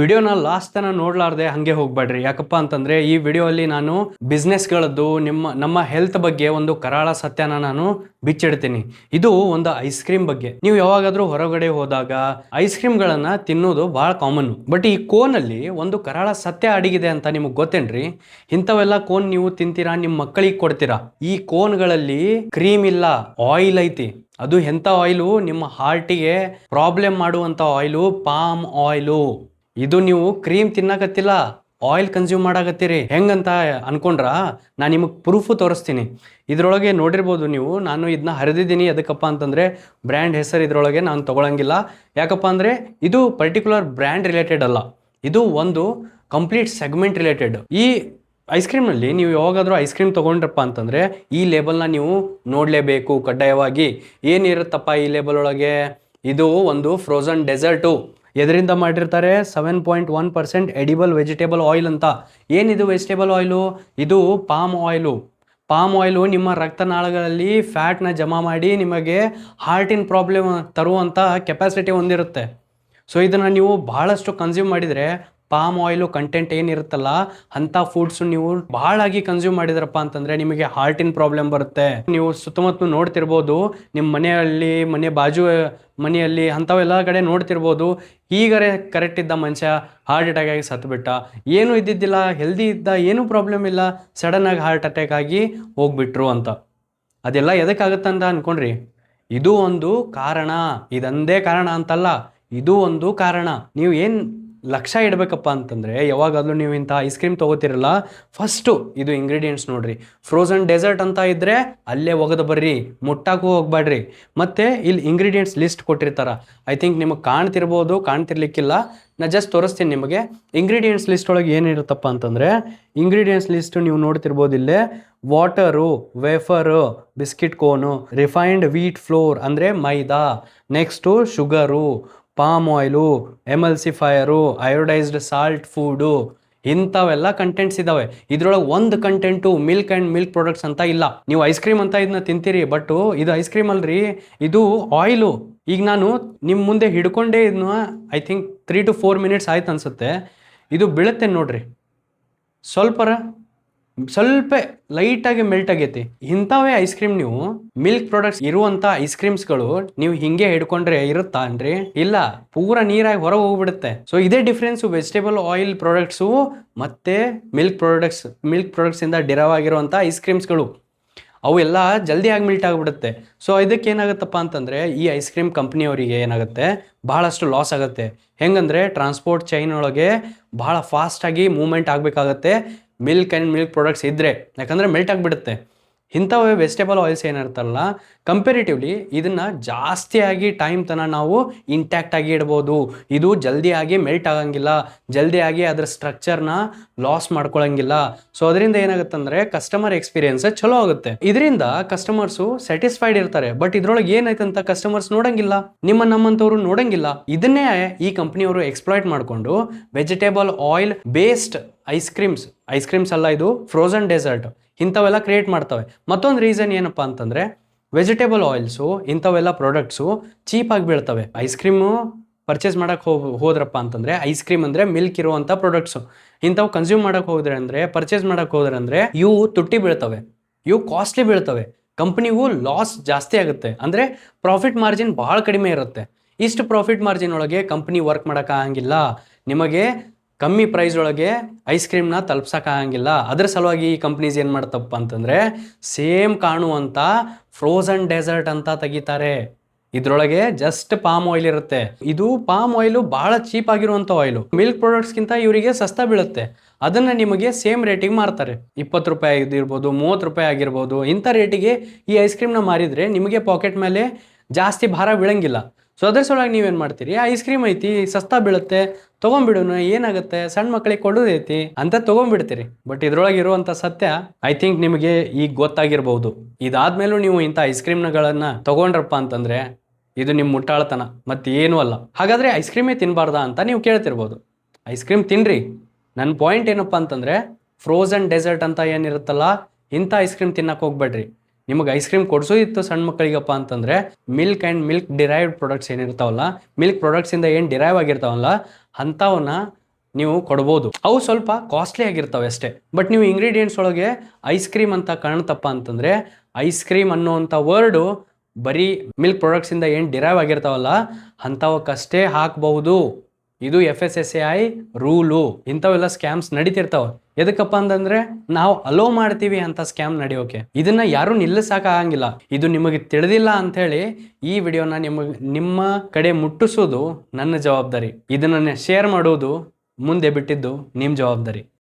ವಿಡಿಯೋನ ಲಾಸ್ಟ್ ತನ ನೋಡ್ಲಾರ್ದೆ ಹಂಗೆ ಹೋಗ್ಬೇಡ್ರಿ. ಯಾಕಪ್ಪ ಅಂತಂದ್ರೆ ಈ ವಿಡಿಯೋ ಅಲ್ಲಿ ನಾನು ಬಿಸ್ನೆಸ್ಗಳದ್ದು ನಮ್ಮ ಹೆಲ್ತ್ ಬಗ್ಗೆ ಒಂದು ಕರಾಳ ಸತ್ಯನ ನಾನು ಬಿಚ್ಚಿಡ್ತೀನಿ. ಇದು ಒಂದು ಐಸ್ ಕ್ರೀಮ್ ಬಗ್ಗೆ. ನೀವು ಯಾವಾಗಾದ್ರೂ ಹೊರಗಡೆ ಹೋದಾಗ ಐಸ್ ಕ್ರೀಮ್ಗಳನ್ನ ತಿನ್ನೋದು ಬಹಳ ಕಾಮನ್. ಬಟ್ ಈ ಕೋನ್ ಅಲ್ಲಿ ಒಂದು ಕರಾಳ ಸತ್ಯ ಅಡಗಿದೆ ಅಂತ ನಿಮಗೆ ಗೊತ್ತೇನ್ರಿ? ಇಂಥವೆಲ್ಲ ಕೋನ್ ನೀವು ತಿಂತೀರಾ, ನಿಮ್ಮ ಮಕ್ಕಳಿಗೆ ಕೊಡ್ತೀರಾ. ಈ ಕೋನ್ಗಳಲ್ಲಿ ಕ್ರೀಮ್ ಇಲ್ಲ, ಆಯಿಲ್ ಐತಿ. ಅದು ಎಂಥ ಆಯಿಲು? ನಿಮ್ಮ ಹಾರ್ಟಿಗೆ ಪ್ರಾಬ್ಲಮ್ ಮಾಡುವಂಥ ಆಯಿಲು, ಪಾಮ್ ಆಯಿಲು. ಇದು ನೀವು ಕ್ರೀಮ್ ತಿನ್ನಕತ್ತಿಲ್ಲ, ಆಯಿಲ್ ಕನ್ಸ್ಯೂಮ್ ಮಾಡಾಕತ್ತೀರಿ. ಹೆಂಗಂತ ಅನ್ಕೊಂಡ್ರ? ನಾನು ನಿಮಗೆ ಪ್ರೂಫ್ ತೋರಿಸ್ತೀನಿ. ಇದ್ರೊಳಗೆ ನೋಡಿರ್ಬೋದು ನೀವು, ನಾನು ಇದನ್ನ ಹರಿದಿದ್ದೀನಿ. ಎದಕ್ಕಪ್ಪ ಅಂತಂದ್ರೆ ಬ್ರ್ಯಾಂಡ್ ಹೆಸರು ಇದ್ರೊಳಗೆ ನಾನು ತಗೊಳಂಗಿಲ್ಲ. ಯಾಕಪ್ಪ ಅಂದ್ರೆ ಇದು ಪರ್ಟಿಕ್ಯುಲರ್ ಬ್ರ್ಯಾಂಡ್ ರಿಲೇಟೆಡ್ ಅಲ್ಲ, ಇದು ಒಂದು ಕಂಪ್ಲೀಟ್ ಸೆಗ್ಮೆಂಟ್ ರಿಲೇಟೆಡ್. ಈ ಐಸ್ ಕ್ರೀಮ್ನಲ್ಲಿ ನೀವು ಯಾವಾಗಾದ್ರೂ ಐಸ್ ಕ್ರೀಮ್ ತೊಗೊಂಡ್ರಪ್ಪ ಅಂತಂದರೆ ಈ ಲೇಬಲ್ನ ನೀವು ನೋಡಲೇಬೇಕು ಕಡ್ಡಾಯವಾಗಿ. ಏನಿರುತ್ತಪ್ಪ ಈ ಲೇಬಲ್ ಒಳಗೆ? ಇದು ಒಂದು ಫ್ರೋಝನ್ ಡೆಸರ್ಟು. ಎದರಿಂದ ಮಾಡಿರ್ತಾರೆ? 7.1% ಎಡಿಬಲ್ ವೆಜಿಟೇಬಲ್ ಆಯಿಲ್ ಅಂತ. ಏನಿದು ವೆಜಿಟೇಬಲ್ ಆಯಿಲು? ಇದು ಪಾಮ್ ಆಯಿಲು. ಪಾಮ್ ಆಯಿಲು ನಿಮ್ಮ ರಕ್ತನಾಳಗಳಲ್ಲಿ ಫ್ಯಾಟ್ನ ಜಮಾ ಮಾಡಿ ನಿಮಗೆ ಹಾರ್ಟಿನ ಪ್ರಾಬ್ಲಮ್ ತರುವಂಥ ಕೆಪಾಸಿಟಿ ಹೊಂದಿರುತ್ತೆ. ಸೊ ಇದನ್ನು ನೀವು ಬಹಳಷ್ಟು ಕನ್ಸ್ಯೂಮ್ ಮಾಡಿದರೆ ಪಾಮ್ ಆಯಿಲು ಕಂಟೆಂಟ್ ಏನಿರುತ್ತಲ್ಲ ಅಂಥ ಫುಡ್ಸ್ ನೀವು ಬಹಳಾಗಿ ಕನ್ಸ್ಯೂಮ್ ಮಾಡಿದ್ರಪ್ಪ ಅಂತಂದರೆ ನಿಮಗೆ ಹಾರ್ಟಿನ ಪ್ರಾಬ್ಲಮ್ ಬರುತ್ತೆ. ನೀವು ಸುತ್ತಮುತ್ತ ನೋಡ್ತಿರ್ಬೋದು, ನಿಮ್ಮ ಮನೆ ಬಾಜು ಮನೆಯಲ್ಲಿ ಅಂಥವೆಲ್ಲ ಕಡೆ ನೋಡ್ತಿರ್ಬೋದು. ಈಗರೆ ಕರೆಕ್ಟ್ ಇದ್ದ ಮನುಷ್ಯ ಹಾರ್ಟ್ ಅಟ್ಯಾಕ್ ಆಗಿ ಸತ್ತುಬಿಟ್ಟ. ಏನೂ ಇದ್ದಿದ್ದಿಲ್ಲ, ಹೆಲ್ದಿ ಇದ್ದ, ಏನೂ ಪ್ರಾಬ್ಲಮ್ ಇಲ್ಲ, ಸಡನ್ನಾಗಿ ಹಾರ್ಟ್ ಅಟ್ಯಾಕ್ ಆಗಿ ಹೋಗ್ಬಿಟ್ರು ಅಂತ. ಅದೆಲ್ಲ ಎದಕ್ಕಾಗುತ್ತಂತ ಅನ್ಕೊಂಡ್ರಿ? ಇದು ಒಂದು ಕಾರಣ. ಇದಂದೇ ಕಾರಣ ಅಂತಲ್ಲ, ಇದು ಒಂದು ಕಾರಣ. ನೀವು ಏನು ಲಕ್ಷ್ಯ ಇಡಬೇಕಪ್ಪ ಅಂತಂದರೆ, ಯಾವಾಗಾದ್ರೂ ನೀವು ಇಂಥ ಐಸ್ ಕ್ರೀಮ್ ತೊಗೋತಿರಲ್ಲ, ಫಸ್ಟು ಇದು ಇಂಗ್ರೀಡಿಯೆಂಟ್ಸ್ ನೋಡ್ರಿ. ಫ್ರೋಝನ್ ಡೆಸರ್ಟ್ ಅಂತ ಇದ್ದರೆ ಅಲ್ಲೇ ಒಗೆದು ಬರ್ರಿ, ಮುಟ್ಟಾಕು ಹೋಗ್ಬೇಡ್ರಿ. ಮತ್ತು ಇಲ್ಲಿ ಇಂಗ್ರೀಡಿಯೆಂಟ್ಸ್ ಲಿಸ್ಟ್ ಕೊಟ್ಟಿರ್ತಾರ. ಐ ಥಿಂಕ್ ನಿಮಗೆ ಕಾಣ್ತಿರ್ಬೋದು, ಕಾಣ್ತಿರ್ಲಿಕ್ಕಿಲ್ಲ. ನಾ ಜಸ್ಟ್ ತೋರಿಸ್ತೀನಿ ನಿಮಗೆ. ಇಂಗ್ರೀಡಿಯೆಂಟ್ಸ್ ಲಿಸ್ಟ್ ಒಳಗೆ ಏನಿರುತ್ತಪ್ಪ ಅಂತಂದರೆ, ಇಂಗ್ರೀಡಿಯೆಂಟ್ಸ್ ಲಿಸ್ಟು ನೀವು ನೋಡ್ತಿರ್ಬೋದು ಇಲ್ಲೇ. Water, wafer, biscuit cone, refined wheat flour ಅಂದರೆ maida, next sugar, palm oil, emulsifier, iodised salt food, ಇಂಥವೆಲ್ಲ ಕಂಟೆಂಟ್ಸ್ ಇದ್ದಾವೆ. ಇದ್ರೊಳಗೆ ಒಂದು content milk and milk products ಅಂತ ಇಲ್ಲ. ನೀವು ಐಸ್ ಕ್ರೀಮ್ ಅಂತ ಇದನ್ನ ತಿಂತೀರಿ, ಬಟ್ ಇದು ಐಸ್ ಕ್ರೀಮ್ ಅಲ್ರಿ, ಇದು ಆಯಿಲು. ಈಗ ನಾನು ನಿಮ್ಮ ಮುಂದೆ ಹಿಡ್ಕೊಂಡೇ ಇದನ್ನ ಐ ಥಿಂಕ್ 3 to 4 minutes ಆಯ್ತು ಅನ್ಸುತ್ತೆ. ಇದು ಬೀಳುತ್ತೆ ನೋಡ್ರಿ, ಸ್ವಲ್ಪ ಲೈಟಾಗಿ ಮೆಲ್ಟ್ ಆಗೈತಿ. ಇಂಥವೇ ಐಸ್ ಕ್ರೀಮ್ ನೀವು ಮಿಲ್ಕ್ ಪ್ರಾಡಕ್ಟ್ಸ್ ಇರುವಂಥ ಐಸ್ ಕ್ರೀಮ್ಸ್ಗಳು ನೀವು ಹಿಂಗೆ ಹಿಡ್ಕೊಂಡ್ರೆ ಇರುತ್ತಾ ಅನ್ರಿ? ಇಲ್ಲ, ಪೂರ ನೀರಾಗಿ ಹೊರಗೆ ಹೋಗ್ಬಿಡುತ್ತೆ. ಸೊ ಇದೇ ಡಿಫ್ರೆನ್ಸು ವೆಜಿಟೇಬಲ್ ಆಯಿಲ್ ಪ್ರಾಡಕ್ಟ್ಸು ಮತ್ತೆ ಮಿಲ್ಕ್ ಪ್ರಾಡಕ್ಟ್ಸ್ ಇಂದ ಡಿರೈವ್ ಆಗಿರುವಂಥ ಐಸ್ ಕ್ರೀಮ್ಸ್ಗಳು. ಅವು ಎಲ್ಲ ಜಲ್ದಿಯಾಗಿ ಮಿಲ್ಟ್ ಆಗಿಬಿಡುತ್ತೆ. ಸೊ ಇದಕ್ಕೆ ಏನಾಗುತ್ತಪ್ಪ ಅಂತಂದರೆ, ಈ ಐಸ್ ಕ್ರೀಮ್ ಕಂಪ್ನಿಯವರಿಗೆ ಏನಾಗುತ್ತೆ, ಬಹಳಷ್ಟು ಲಾಸ್ ಆಗುತ್ತೆ. ಹೆಂಗಂದರೆ ಟ್ರಾನ್ಸ್ಪೋರ್ಟ್ ಚೈನ್ ಒಳಗೆ ಬಹಳ ಫಾಸ್ಟಾಗಿ ಮೂವ್ಮೆಂಟ್ ಆಗಬೇಕಾಗತ್ತೆ ಮಿಲ್ಕ್ ಆ್ಯಂಡ್ ಮಿಲ್ಕ್ ಪ್ರಾಡಕ್ಟ್ಸ್ ಇದ್ದರೆ, ಯಾಕಂದರೆ ಮೆಲ್ಟ್ ಆಗಿಬಿಡುತ್ತೆ. ಇಂಥವೇ ವೆಜಿಟೇಬಲ್ ಆಯಿಲ್ಸ್ ಏನಿರುತ್ತಲ್ಲ, ಕಂಪೇರಿಟಿವ್ಲಿ ಇದನ್ನು ಜಾಸ್ತಿಯಾಗಿ ಟೈಮ್ ತನಕ ನಾವು ಇಂಟ್ಯಾಕ್ಟ್ ಆಗಿ ಇಡ್ಬೋದು. ಇದು ಜಲ್ದಿಯಾಗಿ ಮೆಲ್ಟ್ ಆಗಂಗಿಲ್ಲ, ಜಲ್ದಿಯಾಗಿ ಅದರ ಸ್ಟ್ರಕ್ಚರ್ನ ಲಾಸ್ ಮಾಡ್ಕೊಳಂಗಿಲ್ಲ. ಸೊ ಅದರಿಂದ ಏನಾಗುತ್ತಂದರೆ ಕಸ್ಟಮರ್ ಎಕ್ಸ್ಪೀರಿಯನ್ಸ್ ಚಲೋ ಆಗುತ್ತೆ. ಇದರಿಂದ ಕಸ್ಟಮರ್ಸು ಸ್ಯಾಟಿಸ್ಫೈಡ್ ಇರ್ತಾರೆ. ಬಟ್ ಇದ್ರೊಳಗೆ ಏನಾಯ್ತಂತ ಕಸ್ಟಮರ್ಸ್ ನೋಡಂಗಿಲ್ಲ, ನಮ್ಮಂಥವ್ರು ನೋಡಂಗಿಲ್ಲ. ಇದನ್ನೇ ಈ ಕಂಪ್ನಿಯವರು ಎಕ್ಸ್ಪ್ಲಾಯ್ಟ್ ಮಾಡಿಕೊಂಡು vegetable oil based ice creams ಅಲ್ಲ, ಇದು ಫ್ರೋಝನ್ ಡೆಸರ್ಟ್, ಇಂಥವೆಲ್ಲ ಕ್ರಿಯೇಟ್ ಮಾಡ್ತವೆ. ಮತ್ತೊಂದು ರೀಸನ್ ಏನಪ್ಪ ಅಂತಂದರೆ, ವೆಜಿಟೇಬಲ್ ಆಯಿಲ್ಸು ಇಂಥವೆಲ್ಲ ಪ್ರಾಡಕ್ಟ್ಸು ಚೀಪಾಗಿ ಬೀಳ್ತವೆ. ಐಸ್ ಕ್ರೀಮು ಪರ್ಚೇಸ್ ಮಾಡೋಕ್ಕೆ ಹೋದ್ರಪ್ಪ ಅಂತಂದರೆ, ಐಸ್ ಕ್ರೀಮ್ ಅಂದರೆ ಮಿಲ್ಕ್ ಇರುವಂಥ ಪ್ರಾಡಕ್ಟ್ಸು, ಇಂಥವು ಕನ್ಸ್ಯೂಮ್ ಪರ್ಚೇಸ್ ಮಾಡೋಕ್ಕೆ ಹೋದ್ರೆ ಅಂದರೆ ಇವು ತುಟ್ಟಿ ಬೀಳ್ತವೆ, ಇವು ಕಾಸ್ಟ್ಲಿ ಬೀಳ್ತವೆ. ಕಂಪ್ನಿಗೂ ಲಾಸ್ ಜಾಸ್ತಿ ಆಗುತ್ತೆ. ಅಂದರೆ ಪ್ರಾಫಿಟ್ ಮಾರ್ಜಿನ್ ಭಾಳ ಕಡಿಮೆ ಇರುತ್ತೆ. ಇಷ್ಟು ಪ್ರಾಫಿಟ್ ಮಾರ್ಜಿನ್ ಒಳಗೆ ಕಂಪ್ನಿ ವರ್ಕ್ ಮಾಡೋಕ್ಕಾಗಂಗಿಲ್ಲ. ನಿಮಗೆ ಕಮ್ಮಿ ಪ್ರೈಸ್ ಒಳಗೆ ಐಸ್ ಕ್ರೀಮ್ನ ತಲುಪ್ಸೋಕ್ಕಾಗಂಗಿಲ್ಲ. ಅದರ ಸಲುವಾಗಿ ಈ ಕಂಪ್ನೀಸ್ ಏನು ಮಾಡ್ತಪ್ಪ ಅಂತಂದರೆ, ಸೇಮ್ ಕಾಣುವಂಥ ಫ್ರೋಝನ್ ಡೆಸರ್ಟ್ ಅಂತ ತೆಗಿತಾರೆ. ಇದ್ರೊಳಗೆ ಜಸ್ಟ್ ಪಾಮ್ ಆಯಿಲ್ ಇರುತ್ತೆ. ಇದು ಪಾಮ್ ಆಯಿಲು ಬಹಳ ಚೀಪ್ ಆಗಿರುವಂಥ ಆಯಿಲು. ಮಿಲ್ಕ್ ಪ್ರಾಡಕ್ಟ್ಸ್ಗಿಂತ ಇವರಿಗೆ ಸಸ್ತಾ ಬೀಳುತ್ತೆ. ಅದನ್ನು ನಿಮಗೆ ಸೇಮ್ ರೇಟಿಗೆ ಮಾರ್ತಾರೆ. 20 ರೂಪಾಯಿ ಆಗಿರ್ಬೋದು, 30 ರೂಪಾಯಿ ಆಗಿರ್ಬೋದು. ಇಂಥ ರೇಟಿಗೆ ಈ ಐಸ್ ಕ್ರೀಮ್ನ ಮಾರಿದರೆ ನಿಮಗೆ ಪಾಕೆಟ್ ಮೇಲೆ ಜಾಸ್ತಿ ಭಾರ ಬೀಳಂಗಿಲ್ಲ. ಸೊ ಅದ್ರ ಸಲುವಾಗಿ ನೀವೇನು ಮಾಡ್ತೀರಿ, ಐಸ್ ಕ್ರೀಮ್ ಐತಿ, ಸಸ್ತಾ ಬೀಳುತ್ತೆ, ತೊಗೊಂಡ್ಬಿಡೋಣ, ಏನಾಗುತ್ತೆ, ಸಣ್ಣ ಮಕ್ಕಳಿಗೆ ಕೊಡೋದೈತಿ ಅಂತ ತೊಗೊಂಡ್ಬಿಡ್ತೀರಿ. ಬಟ್ ಇದ್ರೊಳಗೆ ಇರುವಂಥ ಸತ್ಯ ಐ ಥಿಂಕ್ ನಿಮಗೆ ಈಗ ಗೊತ್ತಾಗಿರ್ಬೋದು. ಇದಾದ್ಮೇಲೂ ನೀವು ಇಂಥ ಐಸ್ ಕ್ರೀಮ್ಗಳನ್ನು ತೊಗೊಂಡ್ರಪ್ಪ ಅಂತಂದರೆ ಇದು ನಿಮ್ಮ ಮುಟ್ಟಾಳ್ತನ, ಮತ್ತೆ ಏನೂ ಅಲ್ಲ. ಹಾಗಾದರೆ ಐಸ್ ಕ್ರೀಮೇ ತಿನ್ನಬಾರ್ದಾ ಅಂತ ನೀವು ಕೇಳ್ತಿರ್ಬೋದು. ಐಸ್ ಕ್ರೀಮ್ ತಿನ್ನಿರಿ. ನನ್ನ ಪಾಯಿಂಟ್ ಏನಪ್ಪ ಅಂತಂದರೆ, ಫ್ರೋಝನ್ ಡೆಸರ್ಟ್ ಅಂತ ಏನಿರುತ್ತಲ್ಲ, ಇಂಥ ಐಸ್ ಕ್ರೀಮ್ ತಿನ್ನಕ್ಕೆ ಹೋಗ್ಬೇಡ್ರಿ. ನಿಮಗೆ ಐಸ್ ಕ್ರೀಮ್ ಕೊಡಿಸೋದಿತ್ತು ಸಣ್ಣ ಮಕ್ಕಳಿಗಪ್ಪ ಅಂತಂದರೆ, milk and milk derived products ಏನಿರ್ತಾವಲ್ಲ, ಮಿಲ್ಕ್ ಪ್ರಾಡಕ್ಟ್ಸಿಂದ ಏನು ಡಿರೈವ್ ಆಗಿರ್ತಾವಲ್ಲ, ಅಂಥವನ್ನ ನೀವು ಕೊಡ್ಬೋದು. ಅವು ಸ್ವಲ್ಪ ಕಾಸ್ಟ್ಲಿ ಆಗಿರ್ತವೆ ಅಷ್ಟೇ. ಬಟ್ ನೀವು ಇಂಗ್ರೀಡಿಯೆಂಟ್ಸ್ ಒಳಗೆ ಐಸ್ ಕ್ರೀಮ್ ಅಂತ ಕಾಣ್ತಪ್ಪ ಅಂತಂದ್ರೆ ಐಸ್ ಕ್ರೀಮ್ ಅನ್ನುವಂಥ ವರ್ಡು ಬರೀ ಮಿಲ್ಕ್ ಪ್ರಾಡಕ್ಟ್ಸಿಂದ ಏನು ಡಿರೈವ್ ಆಗಿರ್ತಾವಲ್ಲ ಅಂಥವಕ್ಕಷ್ಟೇ ಹಾಕಬಹುದು. ಇದು FSSAI ರೂಲು. ಇಂಥವೆಲ್ಲ ಸ್ಕ್ಯಾಮ್ಸ್ ನಡೀತಿರ್ತಾವ. ಎದಕ್ಕಪ್ಪ ಅಂತಂದ್ರೆ ನಾವು ಅಲೋ ಮಾಡ್ತೀವಿ ಅಂತ ಸ್ಕ್ಯಾಮ್ ನಡೆಯೋಕೆ. ಇದನ್ನ ಯಾರು ನಿಲ್ಲಿಸಕ್ಕಾಗಂಗಿಲ್ಲ. ಇದು ನಿಮಗೆ ತಿಳಿದಿಲ್ಲ ಅಂತ ಹೇಳಿ ಈ ವಿಡಿಯೋನ ನಿಮ್ಮ ಕಡೆ ಮುಟ್ಟಿಸೋದು ನನ್ನ ಜವಾಬ್ದಾರಿ. ಇದನ್ನ ಶೇರ್ ಮಾಡೋದು ಮುಂದೆ ಬಿಟ್ಟಿದ್ದು ನಿಮ್ಮ ಜವಾಬ್ದಾರಿ.